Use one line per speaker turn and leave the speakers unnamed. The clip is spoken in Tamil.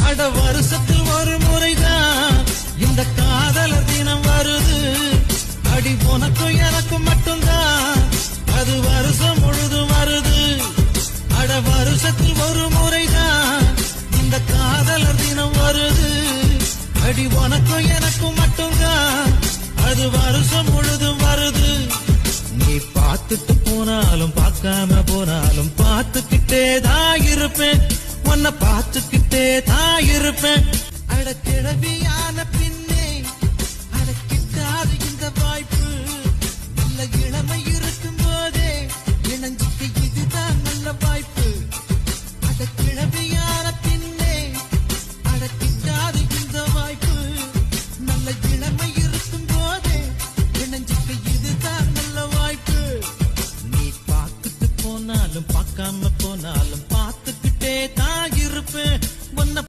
அட வருஷத்தில் ஒரு முறைதான் இந்த காதலர் தினம் வருது. அடி உனக்கும் எனக்கும் மட்டும்தான் அது வருஷம் முழுதும் வருது. அட வருஷத்தில் ஒரு முறைதான் இந்த காதலர் தினம் வருது. அடி உனக்கும் எனக்கும் மட்டும்தான் அது வருஷம் முழுதும் வருது. நீ பார்த்துட்டு போனாலும் பார்க்காம போனாலும் பார்த்துக்கிட்டே தான் இருப்பேன். உன்னை பார்த்துக்கிட்டே தான் இருப்பேன். அட கிழவியான பின்னே அட கிட்டாது இந்த வாய்ப்பு இல்ல இளமையில்